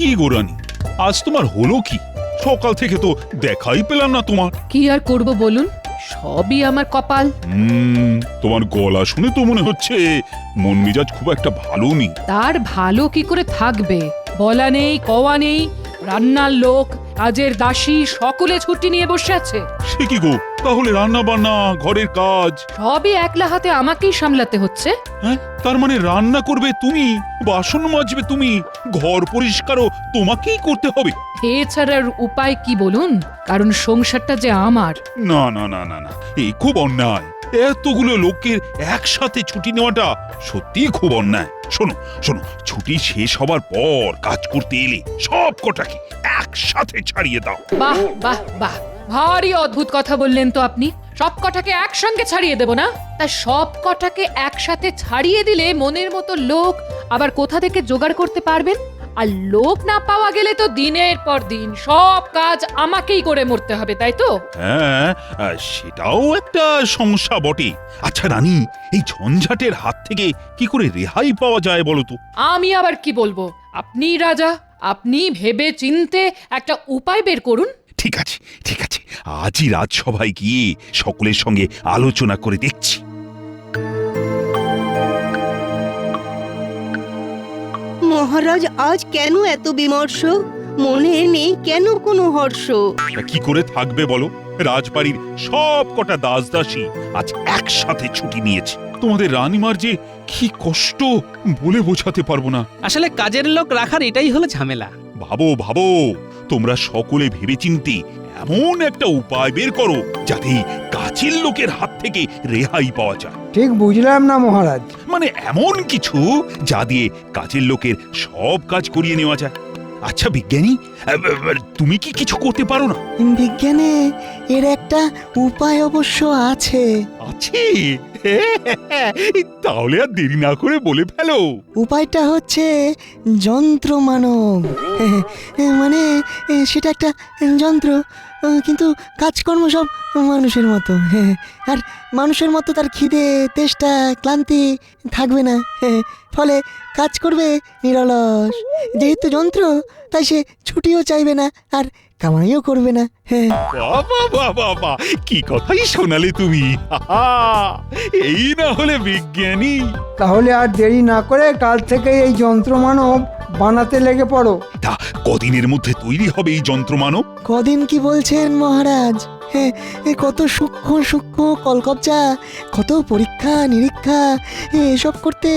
কি গো রানী, আজ তোমার হলো কি? সকাল থেকে তো দেখাই পেলাম না তোমার। কি আর করব বলুন, সবই আমার কপাল। তোমার গলা শুনে তো মনে হচ্ছে মন মেজাজ খুব একটা ভালো নেই। তার ভালো কি করে থাকবে? বলা নেই কওয়া নেই, রান্নার লোক, কাজের দাসী সকলে ছুটি নিয়ে বসে আছে। সে কি গো, তাহলে রান্না বান্না, ঘরের কাজ সবই একলা হাতে আমাকেই সামলাতে হচ্ছে। হ্যাঁ, তার মানে রান্না করবে তুমি, বাসন মাজবে তুমি, ঘর পরিষ্কারও তোমাকেই করতে হবে? এছাড়ার উপায় কি বলুন, কারণ সংসারটা যে আমার। না না না না না, এই খুব অন্যায়। এতগুলো লোকের একসাথে ছুটি নেওয়াটা সত্যি খুব অন্যায়। শোনো শোনো, ছুটি শেষ হবার পর কাজ করতে এলে সব কটাকে একসাথে ছাড়িয়ে দাও। বাহ বাহ বাহ, ভারী অদ্ভুত কথা বললেন তো আপনি। সব কটাকে একসঙ্গে ছাড়িয়ে দেব না? তা সব কটাকে একসাথে ছাড়িয়ে দিলে মনের মতো লোক আবার কোথা থেকে জোগাড় করতে পারবেন? আর লোক না পাওয়া গেলে তো দিনের পর দিন সব কাজ আমাকেই করে মরতে হবে, তাই তো? হ্যাঁ, সেটাও একটা সমস্যা বটে। আচ্ছা রানী, এই ঝঞ্ঝাটের হাত থেকে কি করে রেহাই পাওয়া যায় বলো তো? আমি আবার কি বলবো? আপনি রাজা, আপনি ভেবে চিনতে একটা উপায় বের করুন। ঠিক আছে ঠিক আছে, আজই রাজসভায় গিয়ে সকলের সঙ্গে আলোচনা করে দেখছি। মহারাজ আজ কেন এত বিমর্ষ? মনে নেই কেন কোনো হর্ষ? কি করে থাকবে বলো? রাজবাড়ির সব কটা দাসদাসী আজ একসাথে ছুটি নিয়েছে। তোমাদের রানীমার যে কি কষ্ট বলে বোঝাতে পারবো না। আসলে কাজের লোক রাখার এটাই হলো ঝামেলা। ভাবো ভাবো, তোমরা সকলে ভেবেচিন্তে এমন একটা উপায় বের করো যাতে কাজের লোকের হাত থেকে রেহাই পাওয়া যায়। ঠিক বুঝলাম না মহারাজ। মানে এমন কিছু যা দিয়ে কাজের লোকের সব কাজ করিয়ে নেওয়া যায়। আচ্ছা বিজ্ঞানী, তুমি কি কিছু করতে পারো না? বিজ্ঞানে এর একটা উপায় অবশ্য আছে। আছে? তাহলে আর দেরি না করে বলে ফেলো। উপায়টা হচ্ছে যন্ত্র মানব। মানে সেটা একটা যন্ত্র, কিন্তু কাজকর্ম সব মানুষের মতো। আর মানুষের মতো তার খিদে, তেষ্টা, ক্লান্তি থাকবে না। ফলে কাজ করবে নিরলস। যেহেতু যন্ত্র, তাই সে ছুটিও চাইবে না আর কামাইও করবে না। বাবা বাবা বাবা, কি কথাই শোনালে তুমি! এই না হলে বিজ্ঞানী। তাহলে আর দেরি না করে কাল থেকে এই যন্ত্র মানব বানাতে লেগে পড়ো। তা কদিনের মধ্যে তৈরি হবে এই যন্ত্র মানব? কদিন কি বলছেন মহারাজ? কত সূক্ষ্ম সূক্ষ্ম কলকবজা, কত পরীক্ষা নিরীক্ষা, এসব করতে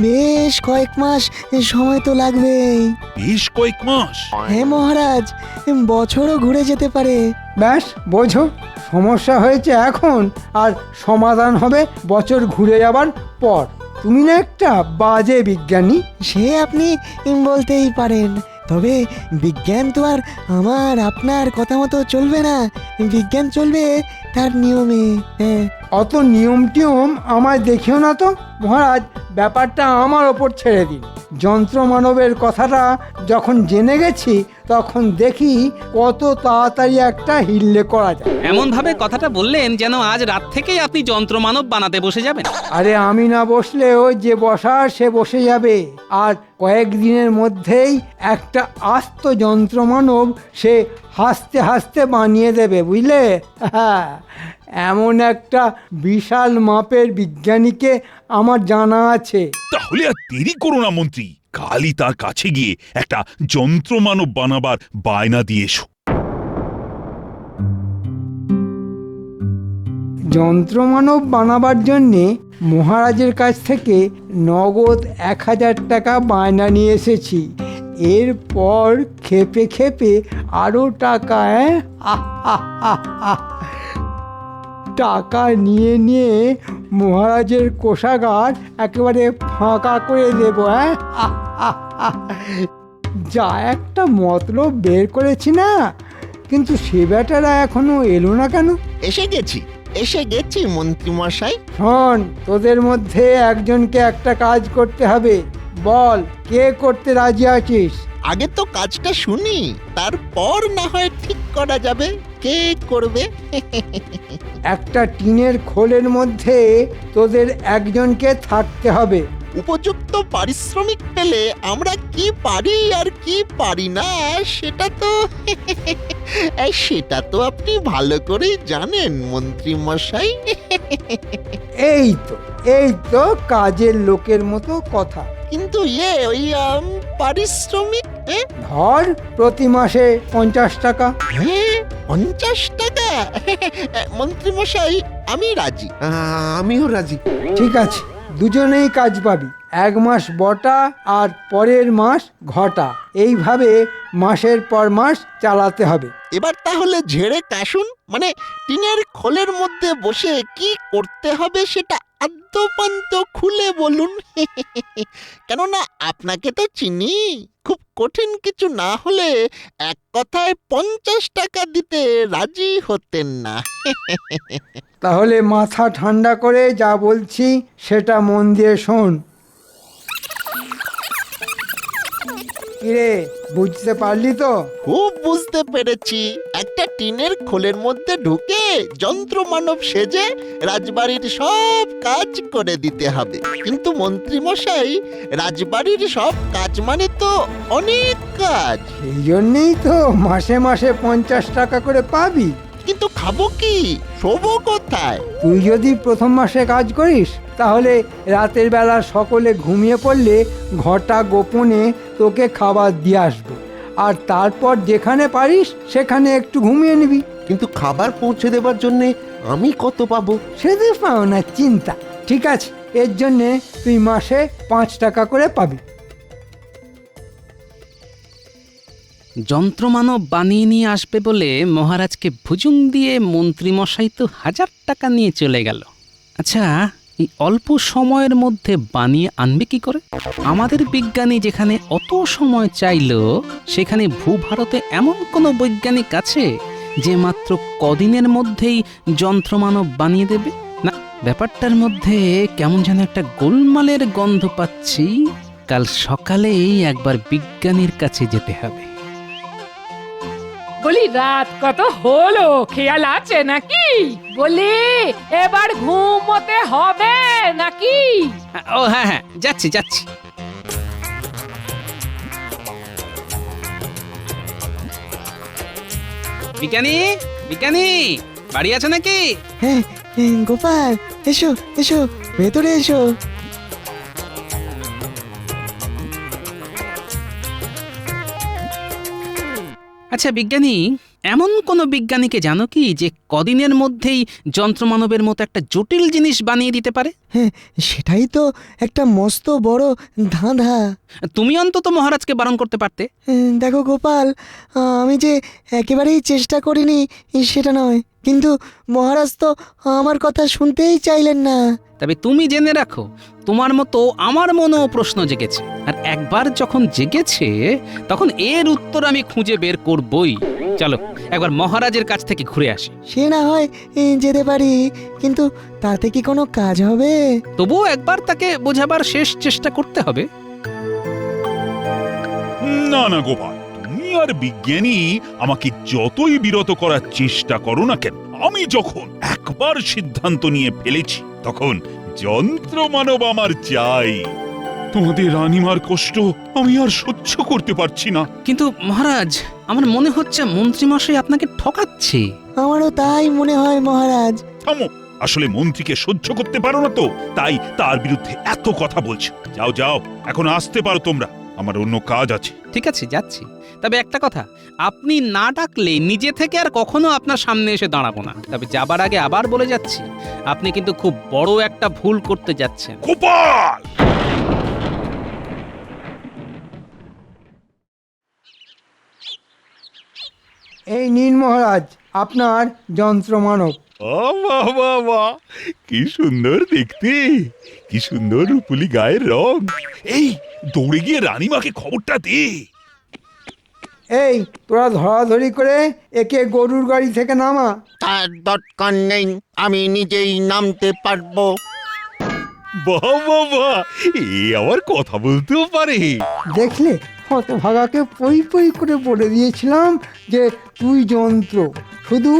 বেশ কয়েক মাস সময় তো লাগবেই। বেশ কয়েক মাস? হ্যাঁ মহারাজ, বছরও ঘুরে যেতে পারে। ব্যাস বোঝো, সমস্যা হয়েছে এখন, আর সমাধান হবে বছর ঘুরে যাবার পর। তুমি না একটা বাজে বিজ্ঞানী। সে আপনি বলতেই পারেন, তবে বিজ্ঞান তো আর আমার আপনার কথা মতো চলবে না। বিজ্ঞান চলবে তার নিয়মে। অত নিয়ম টিয়ম আমায় দেখিও না তো মহারাজ, ব্যাপারটা আমার ওপর ছেড়ে দিন। যন্ত্র মানবের কথাটা যখন জেনে গেছি, তখন দেখি কত তাড়াতাড়ি একটা হিল্লে করা যায়। এমন ভাবে কথাটা বললেন যেন আজ রাত থেকেই আপনি যন্ত্র মানব বানাতে বসে যাবেন। আরে আমি না বসলেও যে বসার সে বসে যাবে, আর কয়েকদিনের মধ্যেই একটা আস্ত যন্ত্র মানব সে হাসতে হাসতে বানিয়ে দেবে, বুঝলে? এমন একটা বিশাল মাপের বিজ্ঞানীকে আমার জানা আছে। তাহলে আর দেরি করো না মন্ত্রী, কালই তার কাছে গিয়ে একটা যন্ত্র মানব বানাবার বায়না দিয়ে এসো। যন্ত্রমানব বানাবার জন্যে মহারাজের কাছ থেকে নগদ 1000 টাকা বায়না নিয়ে এসেছি। এরপর খেপে খেপে আরও টাকা। টাকা নিয়ে নিয়ে মহারাজের কোষাগার একেবারে ফাঁকা করে দেব। যা একটা মতলব বের করেছি না, কিন্তু সে বেটারা এখনো এলো না কেন? এসে গেছি মন্ত্রীমশাই। শোন, তোদের মধ্যে একজনকে একটা কাজ করতে হবে। বল, কে করতে রাজি আছিস? আগে তো কাজটা শুনি, তারপর না হয় ঠিক করা যাবে কে করবে। একটা টিনের খোলের মধ্যে তোদের একজনকে থাকতে হবে। উপযুক্ত পারিশ্রমিক পেলে আমরা কি পারি আর কি পারি না সেটা তো আপনি ভালো করেই জানেন মন্ত্রী মশাই। এই তো কাজের লোকের মতো কথা। কিন্তু ওই পারিশ্রমিক ধর প্রতি মাসে 50 টাকা। 50 টাকা? মন্ত্রী মশাই আমি রাজি। আমিও রাজি। ঠিক আছে, দুজনেই কাজ পাবি। 1 মাস বটা আর পরের মাস ঘটা, এইভাবে মাসের পর মাস চালাতে হবে। এবার তাহলে ঝেড়ে কাশুন, মানে টিনের খোলের মধ্যে বসে কি করতে হবে সেটা আদ্যপান্ত খুলে বলুন। কেননা আপনাকে তো চিনি, খুব কঠিন কিছু না হলে এক কথায় 50 টাকা দিতে রাজি হতেন না। তাহলে মাথা ঠান্ডা করে যা বলছি সেটা মন দিয়ে শোন। কিরে, বুঝতে পারলি তো? খুব বুঝতে পেরেছি। একটা টিনের খোলের মধ্যে ঢুকে যন্ত্রমানব সেজে রাজবাড়ির সব কাজ করে দিতে হবে। কিন্তু মন্ত্রী মশাই, রাজবাড়ির সব কাজ মানে তো অনেক কাজ। এই জন্যেই তো মাসে মাসে 50 টাকা করে পাবি। কিন্তু খাবো কি, শোবো কোথায়? তুই যদি প্রথম মাসে কাজ করিস তাহলে রাতের বেলা সকলে ঘুমিয়ে পড়লে ঘটা গোপনে তোকে খাবার দিয়ে আসবে, আর তারপর যেখানে পারিস সেখানে একটু ঘুমিয়ে নিবি। কিন্তু খাবার পৌঁছে দেবার জন্যে আমি কত পাবো? সেটা পাও না চিন্তা। ঠিক আছে, এর জন্যে তুই মাসে 5 টাকা করে পাবি। যন্ত্রমানব বানিয়ে নিয়ে আসবে বলে মহারাজকে ভুজুং দিয়ে মন্ত্রীমশাই তো 1000 টাকা নিয়ে চলে গেল। আচ্ছা, এই অল্প সময়ের মধ্যে বানিয়ে আনবে কি করে? আমাদের বিজ্ঞানী যেখানে অত সময় চাইলো, সেখানে ভূভারতে এমন কোনো বৈজ্ঞানিক আছে যে মাত্র কদিনের মধ্যেই যন্ত্রমানব বানিয়ে দেবে? না, ব্যাপারটার মধ্যে কেমন যেন একটা গোলমালের গন্ধ পাচ্ছি। কাল সকালেই একবার বিজ্ঞানীর কাছে যেতে হবে। বলি রাত কত হলো, খেয়াল আছে নাকি? বলি এবার ঘুমোতে হবে নাকি? ও হ্যাঁ হ্যাঁ, যাচ্ছি যাচ্ছি। বিজ্ঞানী, বিজ্ঞানী বাড়ি আছে নাকি? হ্যাঁ, গোপাল এসো এসো, ভেতরে এসো। আচ্ছা বিজ্ঞানী, এমন কোনো বিজ্ঞানীকে জানো কি যে কদিনের মধ্যেই যন্ত্রমানবের মতো একটা জটিল জিনিস বানিয়ে দিতে পারে? হ্যাঁ, সেটাই তো একটা মস্ত বড় ধাঁধা। তুমি অন্তত মহারাজকে বারণ করতে পারতে। দেখো গোপাল, আমি যে একেবারেই চেষ্টা করিনি সেটা নয়, কিন্তু মহারাজ তো আমার কথা শুনতেই চাইলেন না। তবে তুমি জেনে রাখো, তোমার মতো আমার মনেও প্রশ্ন জেগেছে, আর একবার যখন জেগেছে তখন এর উত্তর আমি খুঁজে বের করবই। চলো একবার মহারাজের কাছ থেকে ঘুরে আসি। সে না হয় যেতে পারি, কিন্তু তাতে কি কোনো কাজ হবে? তবুও একবার তাকে বোঝাবার শেষ চেষ্টা করতে হবে। না না গোপাল, তুমি আর বিজ্ঞানী আমাকে যতই বিরত করার চেষ্টা করো না কেন, আমি যখন একবার সিদ্ধান্ত নিয়ে ফেলেছি তখন যন্ত্রমানব আমার চাই। তোমাদের রানীমার কষ্ট আমি আর সহ্য করতে পারছি না। কিন্তু মহারাজ, আমার মনে হচ্ছে মন্ত্রীমশাই আপনাকে ঠকাচ্ছে। আমারও তাই মনে হয় মহারাজ। থামো, আসলে মন্ত্রীকে সহ্য করতে পারো না তো, তাই তার বিরুদ্ধে এত কথা বলছো। যাও যাও, এখন আসতে পারো তোমরা, আমার অন্য কাজ আছে। ঠিক আছে, যাচ্ছি। তবে একটা কথা, আপনি না ডাকলে নিজে থেকে আর কখনো আপনার সামনে এসে দাঁড়াবো না। তবে যাবার আগে আবার বলে যাচ্ছি, আপনি কিন্তু খুব বড় একটা ভুল করতে যাচ্ছেন। গোপাল! এই নিন মহারাজ আপনার যন্ত্রমানব। বাহ বাহ বাহ, কি সুন্দর দেখতে, কি সুন্দর রূপুলি গায়ের রং। এই দৌড়ে গিয়ে রানীমাকে খবরটা দে। এই তোরা ধরাধরি করে একে গরুর গাড়ি থেকে নামা। তার দরকার নেই, আমি নিজেই নামতে পারবো। বাহ বাহ বাহ, এ আবার কথা বলতেও পারে। দেখলে, হতভাগাকে পই পই করে বলে দিয়েছিলাম যে তুই যন্ত্র, শুধু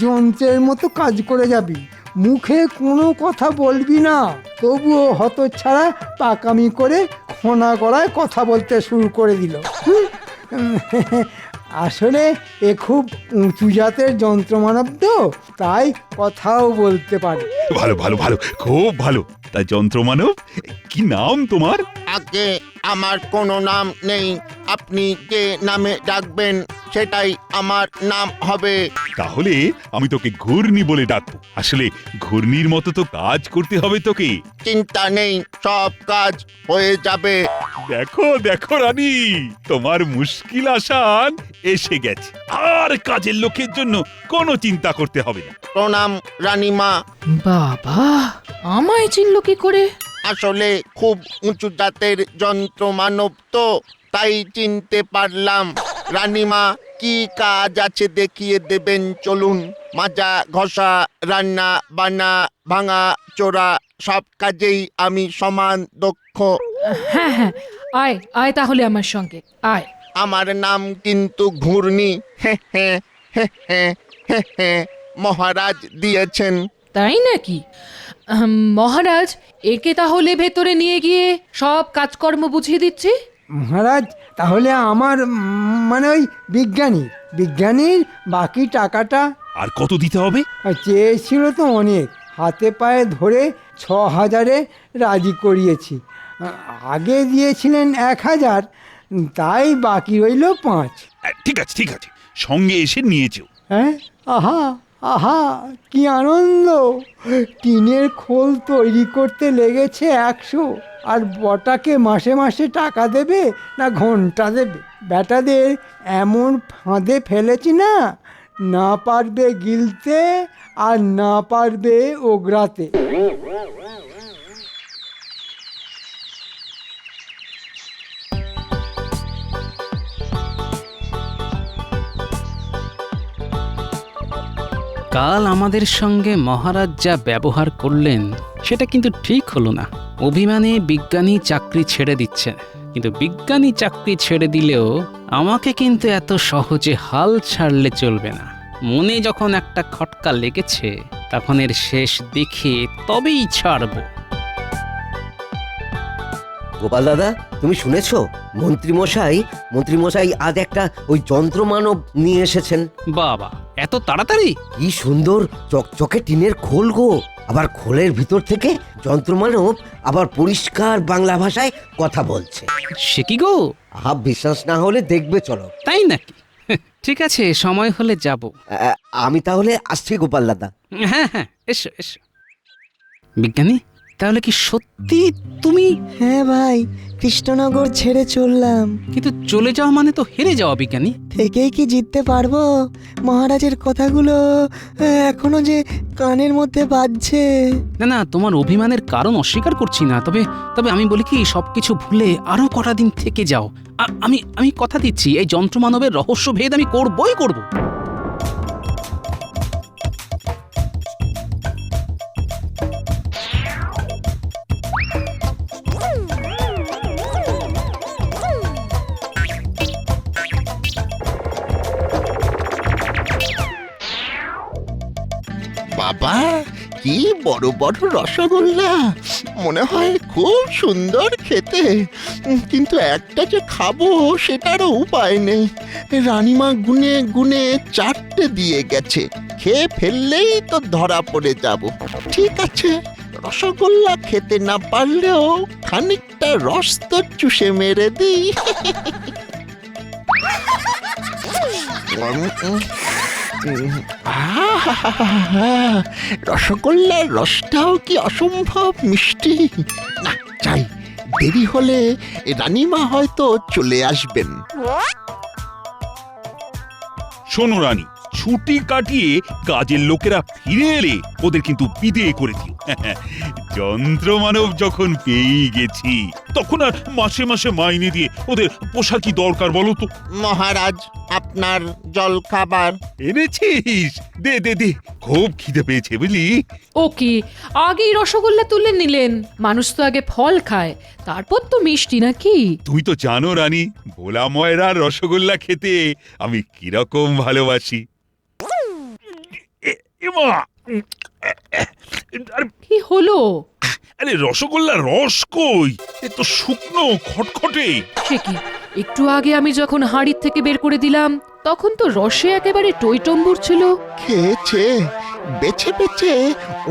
যন্ত্রের মতো কাজ করে যাবি, মুখে কোনো কথা বলবি না। তবুও হতচ্ছাড়া পাকামি করে খোনা গলায় কথা বলতে শুরু করে দিল। আসলে এ খুব উঁচু জাতের যন্ত্রমানব তো, তাই কথাও বলতে পারে। ভালো ভালো ভালো, খুব ভালো। তা যন্ত্রমানব, কি নাম তোমার? আগে আমার কোনো নাম নেই, আপনি যে নামে ডাকবেন সেটাই আমার নাম হবে। তাহলে আমি তোকে ঘূর্ণি বলে ডাকবো। আসলে ঘূর্ণির মতো তো কাজ করতে হবে তোকে। চিন্তা নেই, সব কাজ হয়ে যাবে। দেখো দেখো রানী, তোমার মুশকিল আসান এসে গেছে। আর কাজের লোকের জন্য কোনো চিন্তা করতে হবে না। প্রণাম রানীমা। বাবা, আমায় চিনল কি করে? আসলে খুব উঁচু জাতের যন্ত্র মানব তো, তাই চিনতে পারলাম। রানীমা, কি কাজ আছে দেখিয়ে দেবেন চলুন। মাজা ঘষা, রান্না বান্না, ভাঙা চোরা, সব কাজেই আমি সমান দক্ষ। হ্যাঁ হ্যাঁ, আয় আয় তাহলে আমার সঙ্গে আয়। আমার নাম কিন্তু ঘূর্ণি। মহারাজ দিয়েছেন। তাই নাকি? মহারাজ, একে তাহলে ভেতরে নিয়ে গিয়ে সব কাজকর্ম বুঝিয়ে দিচ্ছি। মহারাজ, তাহলে আমার মানে ওই বিজ্ঞানীর বাকি টাকাটা? আর কত দিতে হবে? চেয়েছিল তো অনেক, হাতে পায়ে ধরে 6,000-এ রাজি করিয়েছি। আগে দিয়েছিলেন 1,000, তাই বাকি রইল 5। ঠিক আছে ঠিক আছে, সঙ্গে এসে নিয়েছো। হ্যাঁ, আহা আহা, কি আনন্দ! টিনের খোল তৈরি করতে লেগেছে 100, আর বটাকে মাসে মাসে টাকা দেবে না ঘন্টা দেবে? বেটাদের এমন ফাঁদে ফেলেছি না, না পারবে গিলতে আর না পারবে ওগরাতে। কাল আমাদের সঙ্গে মহারাজ যা ব্যবহার করলেন সেটা কিন্তু ঠিক হলো না। অভিমানে বিজ্ঞানী চাকরি ছেড়ে দিচ্ছে, কিন্তু বিজ্ঞানী চাকরি ছেড়ে দিলেও আমাকে কিন্তু এত সহজে হাল ছাড়লে চলবে না। মনে যখন একটা খটকা লেগেছে, তখন এর শেষ দেখে তবেই ছাড়বো। গোপাল দাদা, তুমি শুনেছো? মন্ত্রীমশাই আজ একটা ওই যন্ত্রমানব নিয়ে এসেছেন। বাবা, এত তাড়াতাড়ি? কি সুন্দর চকচকে টিনের খোল গো! আবার খোলের ভিতর থেকে যন্ত্রমানব আবার পরিষ্কার বাংলা ভাষায় কথা বলছে। সে কি গো? বিশ্বাস না হলে দেখবে, চলো। তাই নাকি? ঠিক আছে, সময় হলে যাব। আমি তাহলে আসছি গোপাল দাদা। হ্যাঁ হ্যাঁ, এসো এসো। বিজ্ঞানী, তাহলে কি সত্যি তুমি? হ্যাঁ ভাই, কৃষ্ণনগর ছেড়ে চললাম। কিন্তু চলে যাওয়া মানে তো হেরে যাওয়া বিজ্ঞানী। থেকেই কি জিততে পারবো? মহারাজের কথাগুলো এখনো যে কানের মধ্যে বাজছে। না না, তোমার অভিমানের কারণ অস্বীকার করছি না, তবে আমি বলি কি, সবকিছু ভুলে আরো কটা দিন থেকে যাও। আমি কথা দিচ্ছি, এই যন্ত্রমানবের রহস্য ভেদ আমি করবই করব। বাবা, কি বড় বড় রসগোল্লা! মনে হয় খুব সুন্দর খেতে, কিন্তু একটা যে খাবো সেটারও উপায় নেই। রানীমা গুনে গুনে 4টে দিয়ে গেছে, খেয়ে ফেললেই তো ধরা পড়ে যাব। ঠিক আছে, রসগোল্লা খেতে না পারলেও খানিকটা রস তো চুষে মেরে দিই। রসগোল্লার রসটাও কি অসম্ভব মিষ্টি! না, চাই, দেরি হলে রানীমা হয়তো চলে আসবেন। শোনো রানী, ছুটি কাটিয়ে কাজের লোকেরা ফিরে এলে ওদের কিন্তু বিদেয় করে দিও। যন্ত্রমানব যখন পেয়ে গেছি, তখন আর মাসে মাসে মাইনে দিয়ে ওদের পোষা কি দরকার বলো তো? মহারাজ, আপনার জল খাবার এনেছিস? দে দে দে, খুব খিদে পেয়েছে বুঝলি। ওকে, আগেই রসগোল্লা তুলে নিলেন। মানুষ তো আগে ফল খায়, তারপর তো মিষ্টি, নাকি? তুই তো জানো রানী, ভোলা ময়রার রসগোল্লা খেতে আমি কিরকম ভালোবাসি। কি হলো? আরে রসগোল্লার রস কই? এ তো শুকনো খটখটে। সে কি, একটু আগে আমি যখন হাঁড়ির থেকে বের করে দিলাম তখন তো রসে একেবারে টইটম্বুর ছিল। খেয়েছে বেছে বেছে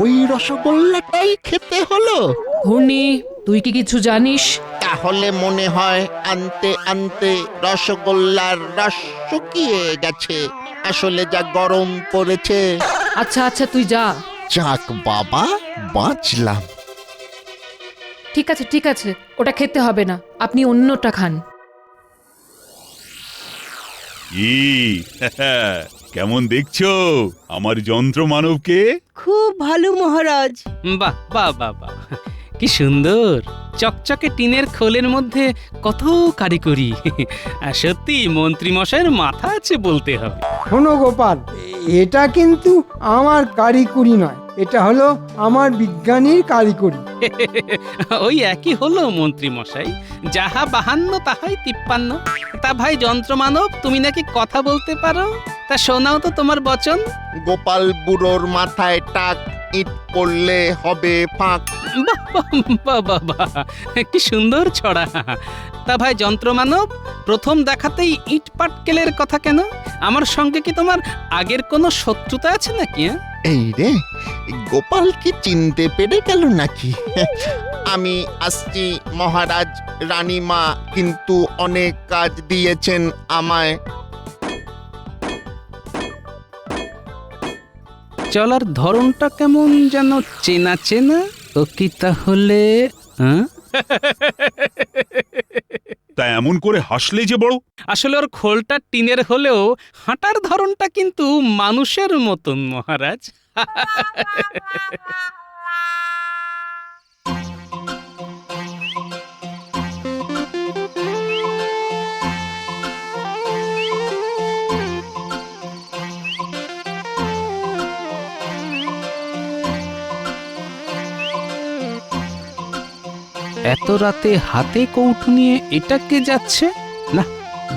ওই রসগোল্লাটাই খেতে হলো। ঘূর্ণি, তুই কি কিছু জানিস? তাহলে মনে হয় আনতে আনতে রসগোল্লার রস শুকিয়ে গেছে, আসলে যা গরম পড়েছে। আচ্ছা আচ্ছা, তুই যা। যাক বাবা, বাঁচলাম। ঠিক আছে ঠিক আছে, ওটা খেতে হবে না, আপনি অন্যটা খান। ই কেমন দেখছো আমার যন্ত্র মানবকে? খুব ভালো মহারাজ। বাহ বাহ বাহ বাহ, কি সুন্দর চকচকে টিনের খোলের মধ্যে কত কারিগরি। আর সত্যি মন্ত্রী মশাইয়ের মাথা আছে বলতে হবে। শোনো গোপাল, এটা কিন্তু আমার কারিকুরি নয়, এটা হলো আমার বিজ্ঞানীর কারিকুরি। ওই একই হলো মন্ত্রী মশাই, যাহা 52 তাহাই 53। তা ভাই যন্ত্রমানব, তুমি নাকি কথা বলতে পারো, তা শোনাও তো তোমার বচন। গোপাল বুড়োর মাথায় টাক, ইট পড়লে হবে ফাঁক। বাহ বাহ বাহ বাহ বাহ, কি সুন্দর ছড়া। তা ভাই যন্ত্রমানব, প্রথম দেখাতেই ইট পাটকেলের কথা কেন? আমার সঙ্গে কি তোমার আগের কোনো শত্রুতা আছে নাকি? এই রে, গোপাল কি চিনতে পেরে গেল নাকি? আমি আসছি মহারাজ, রানীমা কিন্তু অনেক কাজ দিয়েছেন আমায়। চলার ধরনটা কেমন যেন চেনা চেনা। ও কি তাহলে তা এমন করে হাসলে যে বড়? আসলে ওর খোলটা টিনের হলেও হাঁটার ধরনটা কিন্তু মানুষের মতন মহারাজ। এত রাতে হাতে কৌটো নিয়ে এটা কে যাচ্ছে? না,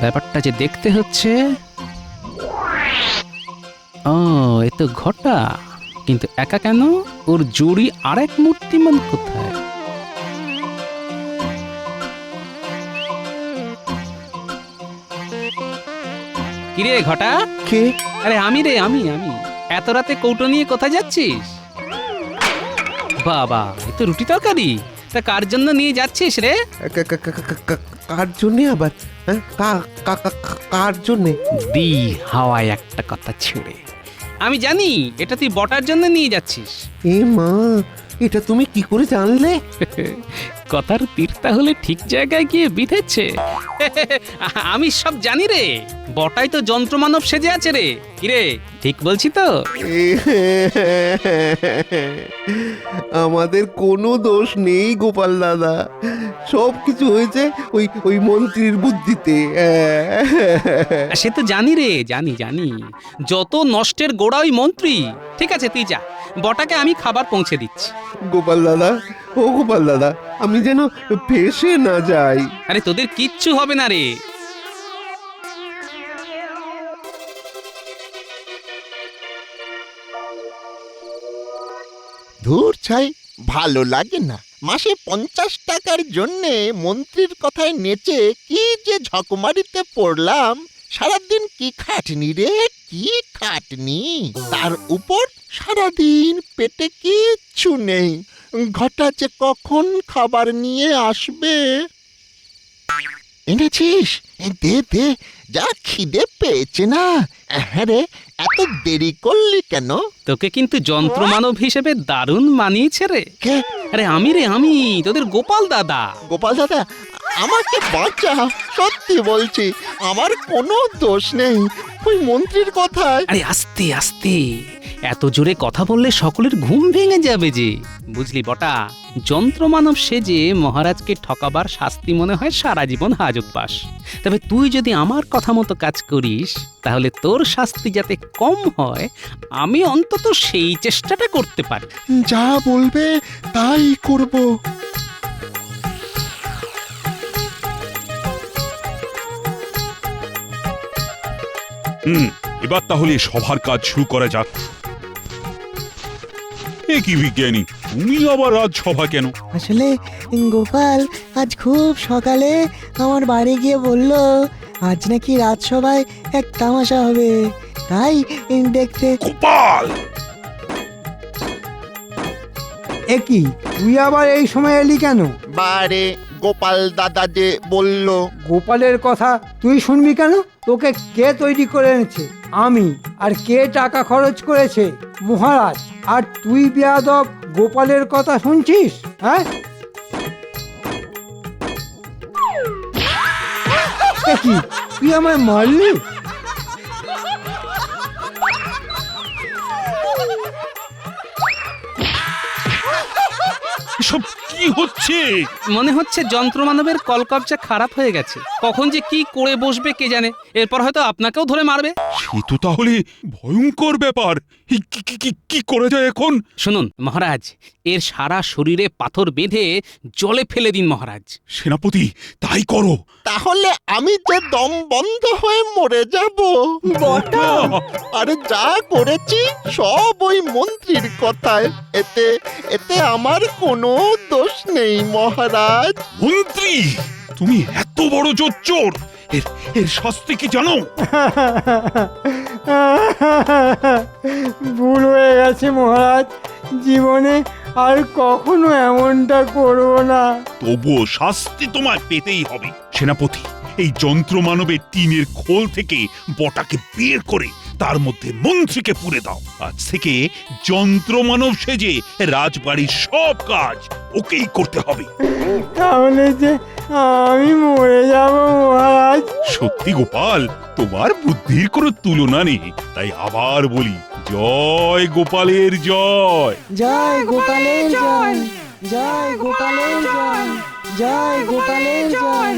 ব্যাপারটা যে দেখতে হচ্ছে। ও, এ তো ঘটা, কিন্তু একা কেন? ওর জুড়ি আরেক মূর্তিমান কোথায়? কিরে ঘটা? কে? আরে আমি রে, আমি আমি। এত রাতে কৌটো নিয়ে কোথায় যাচ্ছিস? বাবা, এ তো রুটি তরকারি। তা কার জন্য নিয়ে যাচ্ছিস রে? কার জন্যে আবার? কার জন্যে? দি হাওয়ায় একটা কথা ছুড়ে। আমি জানি এটা তুই বটার জন্য নিয়ে যাচ্ছিস। এ মা, এটা তুমি কি করে জানলে? কথার তীর তাহলে ঠিক জায়গায় গিয়ে বিঁধেছে। আমি সব জানি রে, বটাই তো যন্ত্রমানব সেজে আছে রে। কিরে, ঠিক বলছি তো? আমাদের কোনো দোষ নেই গোপাল দাদা, সব কিছু হয়েছে ওই ওই মন্ত্রীর বুদ্ধিতে। সে তো জানি রে, জানি জানি। যত নষ্টের গোড়া ওই মন্ত্রী। ঠিক আছে, তুই যা, বটাকে আমি খাবার পৌঁছে দিচ্ছি। গোপাল দাদা, ও গোপাল দাদা, আমি যেন ফেসে না যাই। আরে তোদের কিচ্ছু হবে না রে। ধুর ছাই, ভালো লাগে না। মাসে 50 টাকার জন্যে মন্ত্রীর কথায় নেচে কি যে ঝকমারিতে পড়লাম। সারাদিন কি খাটনি রে, কি খাটনি। তার উপর সারাদিন পেটে কিচ্ছু নেই। ঘটা যে কখন খাবার নিয়ে আসবে। এনেছিস? দে দে, যা খিদে পেয়েছে না। হ্যাঁ রে, এত দেরি করলি কেন? তোকে কিন্তু যন্ত্রমানব হিসেবে দারুণ মানিয়েছে রে। কে? আরে আমি রে, আমি তোদের গোপাল দাদা। গোপাল দাদা, আমাকে বাঁচা, সত্যি বলছি, আমার কোনো দোষ নেই। ওই মন্ত্রীর কথায়। আরে আস্তে আস্তে, এত জোরে কথা বললে সকলের ঘুম ভেঙে যাবে যে। বুঝলি বটা, যন্ত্রমানব সেজে মহারাজকে ঠকাবার শাস্তি মনে হয় সারা জীবন হাজতবাস। তবে তুই যদি আমার কথা মতো কাজ করিস, তাহলে তোর শাস্তি যাতে কম হয়, আমি অন্তত সেই চেষ্টাটা করতে পারি। যা বলবে তাই করব। এবার তাহলে সবার কাজ শুরু করা যাক। এ কি বিজ্ঞানী, তুমি আবার রাজসভা কেন? আসলে গোপাল আজ খুব সকালে আমার বাড়ি গিয়ে বলল আজ নাকি রাজসভায় এক তামাশা হবে, তাই দেখতে। গোপাল! একই তুই আবার এই সময় এলি কেন? বারে গোপাল দাদা যে বলল। গোপালের কথা তুই শুনবি কেন? তোকে কে তৈরি করে এনেছে? আমি। আর কে টাকা খরচ করেছে? মহারাজ। আর তুই বেয়াদব গোপালের কথা শুনছিস? হ্যাঁ, এ কি তুই আমায় মারলি? এসব কি হচ্ছে? মনে হচ্ছে যন্ত্রমানবের কলকবজা খারাপ হয়ে গেছে। কখন যে কি করে বসবে কে জানে, এরপর হয়তো আপনাকেও ধরে মারবে। সে তো তাহলে ভয়ঙ্কর ব্যাপার। এই কি করা যায় এখন? শুনুন মহারাজ, এর সারা শরীরে পাথর বেঁধে জলে ফেলে দিন মহারাজ। সেনাপতি, তাই করো। তাহলে আমি যে দম বন্ধ হয়ে মরে যাব। বটা আরে যা করেছি সব ওই মন্ত্রীর কথায়। এতে এতে আমার কোনো দোষ নেই মহারাজ। মন্ত্রী, তুমি এত বড় জোচ্চোর! এর শাস্তি কি জানো? ভুল হয়ে গেছে মহারাজ, জীবনে আর কখনো এমনটা করব না। তবুও শাস্তি তোমায় পেতেই হবে। সেনাপতি, এই যন্ত্র মানবের টিনের খোল থেকে বটাকে বের করে তার মধ্যে মন্ত্রীকে পুরে দাও। আজ থেকে যন্ত্র মানব সেজে রাজবাড়ির সব কাজ ওকেই করতে হবে। তাহলে যে আমি মরে যাব মহারাজ। সত্যি গোপাল, তোমার বুদ্ধির কোনো তুলনা নেই। তাই আবার বলি, জয় গোপালের জয়। জয় গোপালের জয়, জয় গোপালের জয়, জয় গোপালের জয়।